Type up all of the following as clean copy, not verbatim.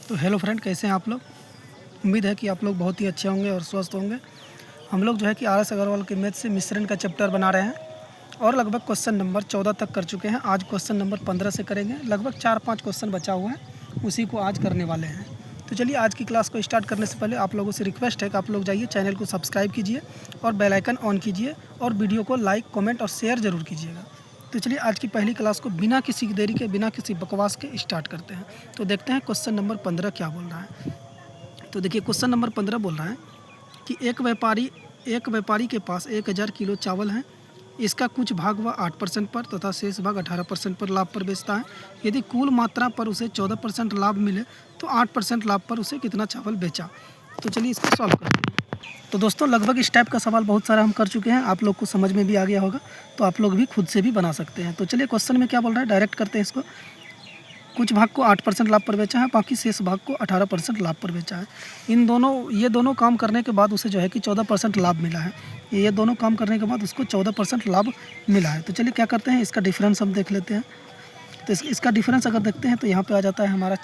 तो hello friend, कैसे हैं आप लोग। उम्मीद है कि आप लोग बहुत ही अच्छे होंगे और स्वस्थ होंगे। हम लोग जो है कि RS अग्रवाल के मैथ से मिश्रण का चैप्टर बना रहे हैं और लगभग क्वेश्चन नंबर 14 तक कर चुके हैं। आज क्वेश्चन नंबर 15 से करेंगे। लगभग 4-5 क्वेश्चन बचा हुआ है, उसी को आज करने वाले हैं। तो चलिए आज की क्लास को स्टार्ट करने से पहले आप लोगों से रिक्वेस्ट है कि आप लोग जाइए चैनल को सब्सक्राइब कीजिए और बेल आइकन ऑन कीजिए और वीडियो को लाइक, कमेंट और शेयर ज़रूर कीजिएगा। तो चलिए आज की पहली क्लास को बिना किसी देरी के, बिना किसी बकवास के स्टार्ट करते हैं। तो देखते हैं क्वेश्चन नंबर 15 क्या बोल रहा है। तो देखिए क्वेश्चन नंबर 15 बोल रहा है कि एक व्यापारी के पास 1000 किलो चावल है। इसका कुछ भाग वह 8% पर तथा शेष भाग 18% पर लाभ पर बेचता है। यदि कुल मात्रा पर उसे 14% लाभ मिले तो 8% लाभ पर उसे कितना चावल बेचा। तो चलिए इसको सॉल्व करते हैं। तो दोस्तों लगभग इस टाइप का सवाल बहुत सारा हम कर चुके हैं, आप लोग को समझ में भी आ गया होगा, तो आप लोग भी खुद से भी बना सकते हैं। तो चलिए क्वेश्चन में क्या बोल रहा है, डायरेक्ट करते हैं इसको। कुछ भाग को 8% लाभ पर बेचा है, बाकी शेष भाग को 18% लाभ पर बेचा है। ये दोनों काम करने के बाद उसे जो है कि 14% लाभ मिला है। ये दोनों काम करने के बाद उसको 14% लाभ मिला है। तो चलिए क्या करते हैं, इसका डिफरेंस हम देख लेते हैं। तो इसका डिफरेंस अगर देखते हैं तो यहाँ पे आ जाता है हमारा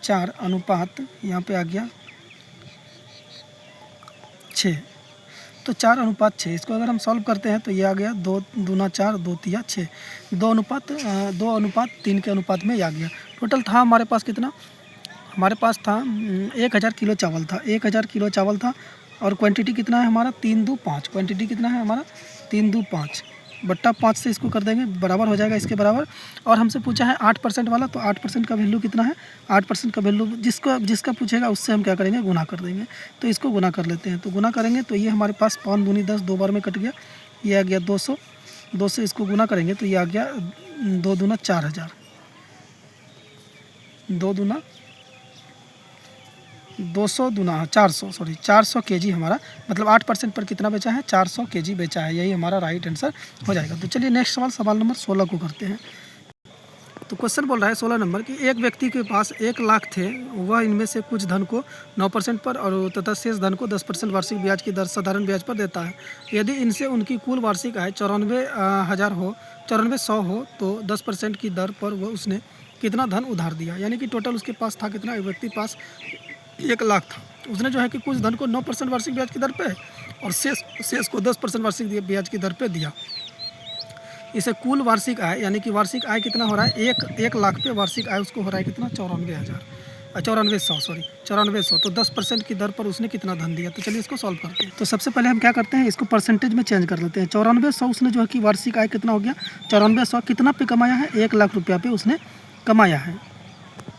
4 अनुपात, यहाँ पे आ गया 6। तो 4:6, इसको अगर हम सॉल्व करते हैं तो ये आ गया 2 दूना 4, 2 तिया 6, 2:3 के अनुपात में ये आ गया। टोटल था हमारे पास कितना, हमारे पास था 1000 किलो चावल था, 1000 किलो चावल था। और क्वांटिटी कितना है हमारा, 3 2 5। क्वांटिटी कितना है हमारा, 3 2 5 बट्टा 5 से इसको कर देंगे, बराबर हो जाएगा इसके बराबर। और हमसे पूछा है 8% वाला, तो 8% का वैल्यू कितना है, 8% का वैल्यू जिसका पूछेगा उससे हम क्या करेंगे, गुना कर देंगे। तो इसको गुना कर लेते हैं। तो गुना करेंगे तो ये हमारे पास 5 दूनी 10, 2 बार में कट गया, ये आ गया 200। 2 से इसको गुना करेंगे तो ये आ गया 2 दूना 4000, 2 दूना 200 दूना 400, सॉरी 400 केजी हमारा, मतलब 8% पर कितना बेचा है, 400 केजी बेचा है। यही हमारा राइट आंसर हो जाएगा। तो चलिए नेक्स्ट सवाल नंबर 16 को करते हैं। तो क्वेश्चन बोल रहा है 16 नंबर कि एक व्यक्ति के पास 1 लाख थे, वह इनमें से कुछ धन को 9% पर और तथा शेष धन को 10% वार्षिक ब्याज की दर साधारण ब्याज पर देता है। यदि इनसे उनकी कुल वार्षिक आय 94,100 हो तो 10% की दर पर वह उसने कितना धन उधार दिया। यानी कि टोटल उसके पास था कितना, एक व्यक्ति पास 1 लाख था, उसने जो है कि कुछ धन को 9% वार्षिक ब्याज की दर पे और शेष को 10% वार्षिक ब्याज की दर पे दिया। इसे कुल वार्षिक आय, यानी कि वार्षिक आय कितना हो रहा है, 1 लाख पे वार्षिक आय उसको हो रहा है कितना, 94,100। तो 10% की दर पर उसने कितना धन दिया। तो चलिए इसको सॉल्व करते हैं। तो सबसे पहले हम क्या करते हैं, इसको परसेंटेज में चेंज कर लेते हैं। 94,100 उसने जो है कि वार्षिक आय कितना हो गया, 94,100 कितना पे कमाया है, 1 लाख रुपया पे उसने कमाया है।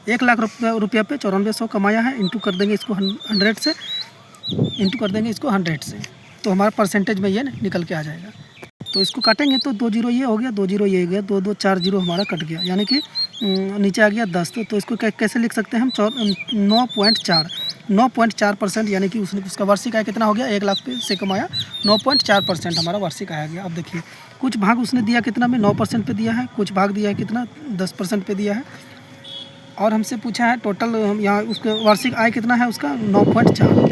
1 लाख रुपया पे 94,100 कमाया है। इंटू कर देंगे इसको 100 से, इंटू कर देंगे इसको 100 से, तो हमारा परसेंटेज में ये निकल के आ जाएगा। तो इसको काटेंगे तो 2 जीरो ये हो गया, 2 जीरो ये हो गया, 2 2 4 जीरो हमारा कट गया, यानी कि नीचे आ गया 10। तो इसको कैसे लिख सकते हैं हम, 9.4%, यानी कि उसका वार्षिक आय कितना हो गया, 1 लाख से कमाया, 9.4% हमारा वार्षिक आय आ गया। अब देखिए कुछ भाग उसने दिया कितना में, 9% पे दिया है, कुछ भाग दिया है कितना, 10% पे दिया है। और हमसे पूछा है टोटल, यहाँ उसका वार्षिक आय कितना है उसका, 9.4।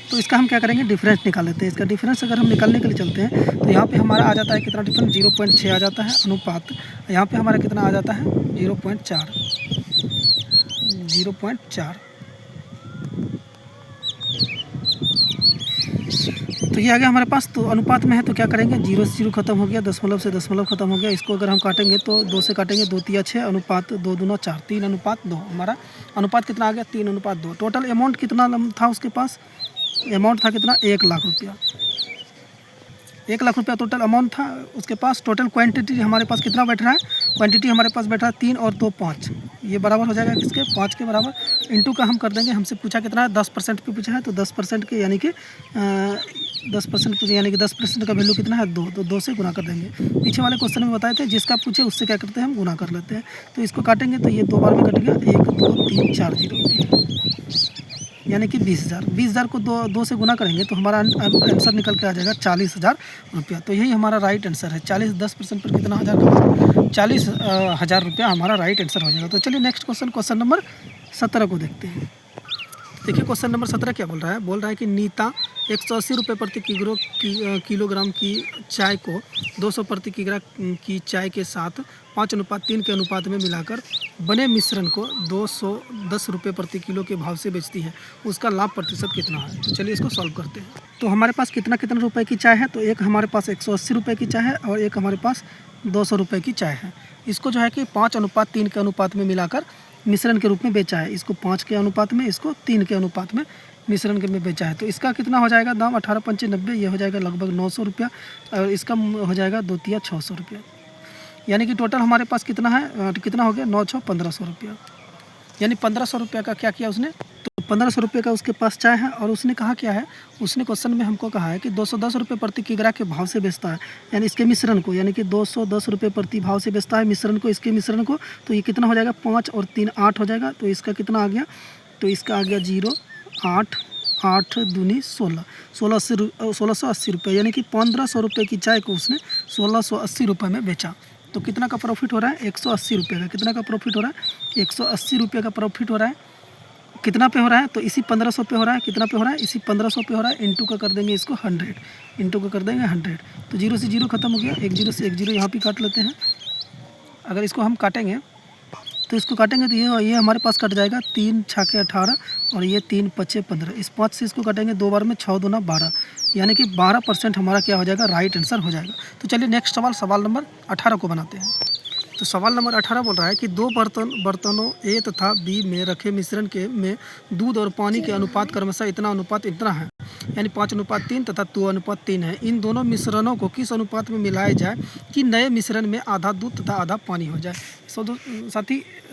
तो इसका हम क्या करेंगे, डिफरेंस निकाल लेते हैं। इसका डिफरेंस अगर हम निकालने के लिए चलते हैं तो यहाँ पे हमारा आ जाता है कितना डिफरेंस, 0.6 आ जाता है अनुपात, यहाँ पे हमारा कितना आ जाता है 0.4। तो ये आ गया हमारे पास। तो अनुपात में है तो क्या करेंगे, 0 से 0 खत्म हो गया, दशमलव से दशमलव खत्म हो गया। इसको अगर हम काटेंगे तो 2 से काटेंगे, 2 तिया 6 अनुपात 2 दूना 4, 3:2। हमारा अनुपात कितना आ गया, 3:2। टोटल अमाउंट कितना था उसके पास, अमाउंट था कितना, 1 लाख रुपया। 1 लाख रुपया टोटल अमाउंट था उसके पास। टोटल क्वांटिटी हमारे पास कितना बैठ रहा है, क्वांटिटी हमारे पास बैठ रहा है 3 और 2 5, ये बराबर हो जाएगा किसके, 5 के बराबर। इंटू का हम कर देंगे, हमसे पूछा कितना है, 10% पे पूछा है, तो 10% के यानी कि 10% पूछे, यानी कि 10% का वैल्यू कितना है, 2। तो 2 से गुना कर देंगे। पीछे वाले क्वेश्चन में बताए थे जिसका पूछे उससे क्या करते हैं, हम गुना कर लेते हैं। तो इसको काटेंगे तो ये 2 बार में कट गया, 1 2 3 4 जीरो, यानी कि 20,000। 20,000 को 2 से गुना करेंगे तो हमारा आंसर निकल के आ जाएगा 40,000 रुपया। तो यही हमारा राइट आंसर है। 10% पर कितना हज़ार का, 40,000 रुपया हमारा राइट आंसर हो जाएगा। तो चलिए नेक्स्ट क्वेश्चन नंबर 17 को देखते हैं। देखिए क्वेश्चन नंबर 17 क्या बोल रहा है, बोल रहा है कि नीता 180 रुपये प्रति किलोग्राम की चाय को 200 प्रति किलोग्राम की चाय के साथ 5:3 के अनुपात में मिलाकर बने मिश्रण को 210 रुपये प्रति किलो के भाव से बेचती है, उसका लाभ प्रतिशत कितना है। तो चलिए इसको सॉल्व करते हैं। तो हमारे पास कितना कितना रुपए की चाय है, तो एक हमारे पास 180 रुपये की चाय है और एक हमारे पास 200 रुपये की चाय है। इसको जो है कि 5:3 के अनुपात में मिलाकर मिश्रण के रूप में बेचा है। इसको 5 के अनुपात में, इसको 3 के अनुपात में मिश्रण के में बेचा है। तो इसका कितना हो जाएगा दाम 18×5 = 90, ये हो जाएगा लगभग 900 रुपया और इसका हो जाएगा 2×3 = 600 रुपया। यानी कि टोटल हमारे पास कितना है, कितना हो गया 9×6 = 1500 रुपया। यानी 1500 रुपये का क्या किया उसने, तो 1500 रुपये का उसके पास चाय है और उसने कहा क्या है, उसने क्वेश्चन में हमको कहा है कि 210 रुपये प्रति किलोग्राम के भाव से बेचता है, यानी इसके मिश्रण को, यानी कि 210 रुपये प्रति भाव से बेचता है मिश्रण को, इसके मिश्रण को। तो ये कितना हो जाएगा 5 और 3 8 हो जाएगा। तो इसका कितना आ गया, तो इसका आ गया 0 8 8 दूनी 16 1680 रुपये, यानी कि 1500 रुपये की चाय को उसने 1680 रुपये में बेचा। तो कितना का प्रॉफिट हो रहा है, 180 रुपये का। कितना का प्रॉफिट हो रहा है, 180 रुपये का प्रॉफिट हो रहा है। कितना पे हो रहा है, तो इसी 1500 पे हो रहा है। कितना पे हो रहा है, इसी 1500 पे हो रहा है। इंटू का कर देंगे इसको 100, इंटू का कर देंगे 100। तो 0 से 0 खत्म हो गया, 1 0 से 1 0 यहाँ भी काट लेते हैं। अगर इसको हम काटेंगे तो इसको काटेंगे तो ये हमारे पास कट जाएगा 3 छाके 18 और ये 3 पचे 15। इस 5 से इसको काटेंगे 2 बार में, 6 दूना 12, यानी कि 12% हमारा क्या हो जाएगा, राइट आंसर हो जाएगा। तो चलिए नेक्स्ट सवाल नंबर 18 को बनाते हैं। तो सवाल नंबर 18 बोल रहा है कि दो बर्तनों ए तथा बी में रखे मिश्रण के में दूध और पानी के अनुपात क्रमशः इतना अनुपात इतना है, यानी 5:3 तथा 2:3 है। इन दोनों मिश्रणों को किस अनुपात में मिलाया जाए कि नए मिश्रण में आधा दूध तथा आधा पानी हो जाए।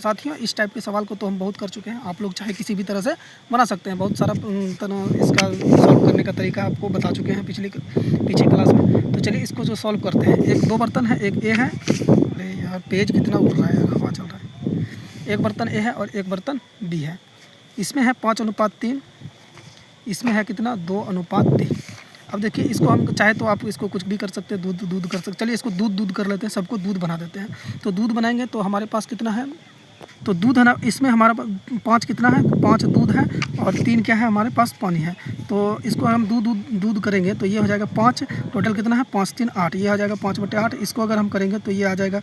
साथियों, इस टाइप के सवाल को तो हम बहुत कर चुके हैं। आप लोग चाहे किसी भी तरह से बना सकते हैं। बहुत सारा इसका सॉल्व करने का तरीका आपको बता चुके हैं पीछे क्लास में। तो चलिए इसको जो सॉल्व करते हैं। दो बर्तन है, एक ए है, अरे यार पेज कितना उड़ रहा है यार, हवा चल रहा है। एक बर्तन ए है और एक बर्तन बी है। इसमें है 5:3, इसमें है कितना 2:3। अब देखिए इसको हम चाहे तो आप इसको कुछ भी कर सकते हैं, दूध कर सकते। चलिए इसको दूध कर लेते हैं, सबको दूध बना देते हैं। तो दूध बनाएंगे तो हमारे पास कितना है, तो दूध है ना, इसमें हमारा 5 कितना है, 5 दूध है और 3 क्या है हमारे पास पानी है। तो इसको हम दूध करेंगे तो ये हो जाएगा 5, टोटल कितना है 5 3 8, ये आ जाएगा 5/8। इसको अगर हम करेंगे तो ये आ जाएगा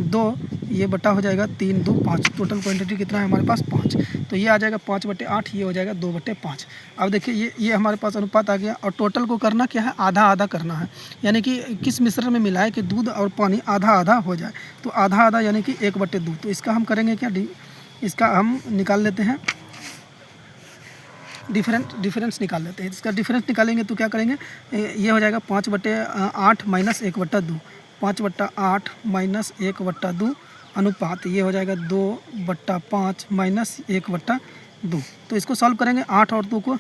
2, ये बटा हो जाएगा 3 2 5, टोटल क्वांटिटी कितना है हमारे पास 5। तो ये आ जाएगा 5/8, ये हो जाएगा 2/5। अब देखिए ये हमारे पास अनुपात आ गया और टोटल को करना क्या है, आधा आधा करना है। यानी कि किस मिश्रण में मिलाए कि दूध और पानी आधा आधा हो जाए। तो आधा आधा यानी कि 1/2। तो इसका हम करेंगे क्या, इसका हम निकाल लेते हैं, डिफरेंस निकाल लेते हैं। इसका डिफरेंस निकालेंगे तो क्या करेंगे, ये हो जाएगा 5/8 माइनस 1/2, 5/8 माइनस 1/2 अनुपात ये हो जाएगा 2/5 माइनस 1/2। तो इसको सॉल्व करेंगे 8 और 2 को।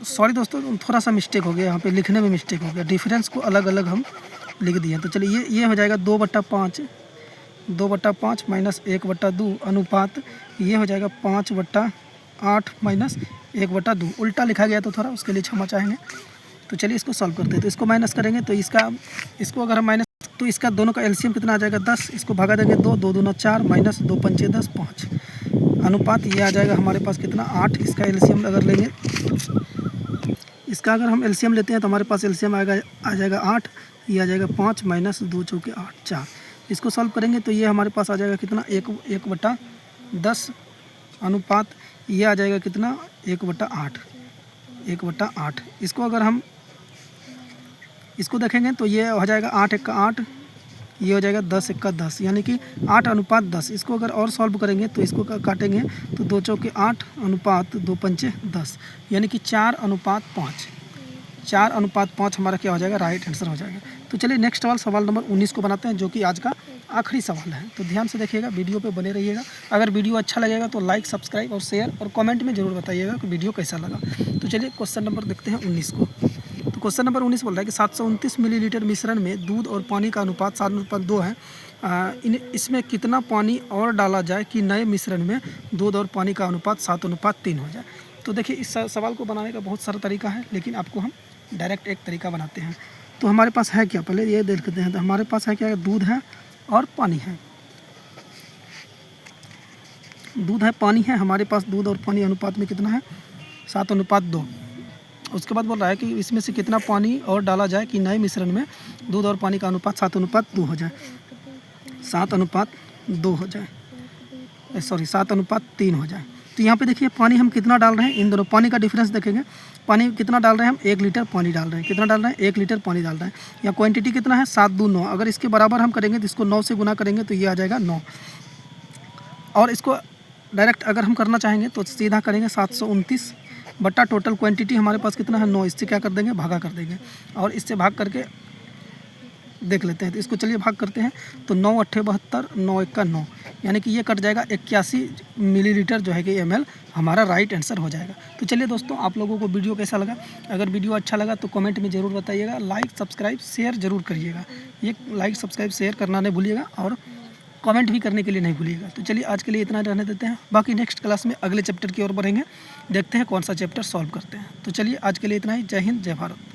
सॉरी दोस्तों, थोड़ा सा मिस्टेक हो गया, यहाँ पे लिखने में मिस्टेक हो गया, डिफरेंस को अलग अलग हम लिख दिए। तो चलिए ये हो जाएगा 2/5 माइनस 1/2 अनुपात ये हो जाएगा 5/8 माइनस 1/2। उल्टा लिखा गया तो थोड़ा उसके लिए क्षमा चाहेंगे। तो चलिए इसको सॉल्व करते हैं। तो इसको माइनस करेंगे तो इसको अगर हम माइनस, तो इसका दोनों का एलसीएम कितना आ जाएगा 10, इसको भगा देंगे 2 2 दूना 4 माइनस 2 पंचे 10 5 अनुपात ये आ जाएगा हमारे पास कितना 8। इसका एलसीएम अगर लेंगे, इसका अगर हम एलसीएम लेते हैं तो हमारे पास एलसीएम आ जाएगा 8, ये आ जाएगा 5 माइनस 2 चौके 8 4। इसको सॉल्व करेंगे तो ये हमारे पास आ जाएगा कितना 1/10 अनुपात ये आ जाएगा कितना 1/8। इसको अगर हम इसको देखेंगे तो ये हो जाएगा 8 1 का 8, ये हो जाएगा 10 1 का 10, यानी कि 8:10। इसको अगर और सॉल्व करेंगे तो इसको काटेंगे तो 2 चौके 8 अनुपात 2 पंचे 10, यानी कि 4:5। 4:5 हमारा क्या हो जाएगा, राइट आंसर हो जाएगा। तो चलिए नेक्स्ट सवाल नंबर 19 को बनाते हैं, जो कि आज का आखिरी सवाल है। तो ध्यान से देखिएगा, वीडियो पे बने रहिएगा। अगर वीडियो अच्छा लगेगा तो लाइक सब्सक्राइब और शेयर और कमेंट में ज़रूर बताइएगा कि वीडियो कैसा लगा। तो चलिए क्वेश्चन नंबर देखते हैं 19 को। तो क्वेश्चन नंबर 19 बोल रहा है कि 729 मिलीलीटर मिश्रण में दूध और पानी का अनुपात 7:2 है। इसमें कितना पानी और डाला जाए कि नए मिश्रण में दूध और पानी का अनुपात 7:3 हो जाए। तो देखिए इस सवाल को बनाने का बहुत सारा तरीका है, लेकिन आपको हम डायरेक्ट एक तरीका बनाते हैं। तो हमारे पास है क्या, पहले ये देख लेते हैं। तो हमारे पास है क्या, दूध है और पानी है। दूध है पानी है, हमारे पास दूध और पानी अनुपात में कितना है 7:2। उसके बाद बोल रहा है कि इसमें से कितना पानी और डाला जाए कि नए मिश्रण में दूध और पानी का अनुपात 7:2 हो जाए, 7:2 हो जाए, 7:3 हो जाए। तो यहाँ पे देखिए पानी हम कितना डाल रहे हैं, इन दोनों पानी का डिफरेंस देखेंगे। पानी कितना डाल रहे हैं हम, 1 लीटर पानी डाल रहे हैं। कितना डाल रहे हैं, 1 लीटर पानी डाल रहे हैं। या क्वांटिटी कितना है, 7:2 अगर इसके बराबर हम करेंगे तो इसको 9 से गुना करेंगे तो ये आ जाएगा 9। और इसको डायरेक्ट अगर हम करना चाहेंगे तो सीधा करेंगे 729 बट्टा टोटल क्वांटिटी हमारे पास कितना है 9, इससे क्या कर देंगे, भागा कर देंगे। और इससे भाग करके देख लेते हैं। तो इसको चलिए भाग करते हैं। तो 9 8 72, 9 1 9, यानी कि ये कट जाएगा 81 मिलीलीटर जो है कि ml हमारा राइट आंसर हो जाएगा। तो चलिए दोस्तों, आप लोगों को वीडियो कैसा लगा? अगर वीडियो अच्छा लगा तो कमेंट में ज़रूर बताइएगा। लाइक सब्सक्राइब शेयर ज़रूर करिएगा। ये लाइक सब्सक्राइब शेयर करना नहीं भूलिएगा और कमेंट भी करने के लिए नहीं भूलिएगा। तो चलिए आज के लिए इतना रहने देते हैं। बाकी नेक्स्ट क्लास में अगले चैप्टर की ओर बढ़ेंगे, देखते हैं कौन सा चैप्टर सॉल्व करते हैं। तो चलिए आज के लिए इतना ही। जय हिंद, जय भारत।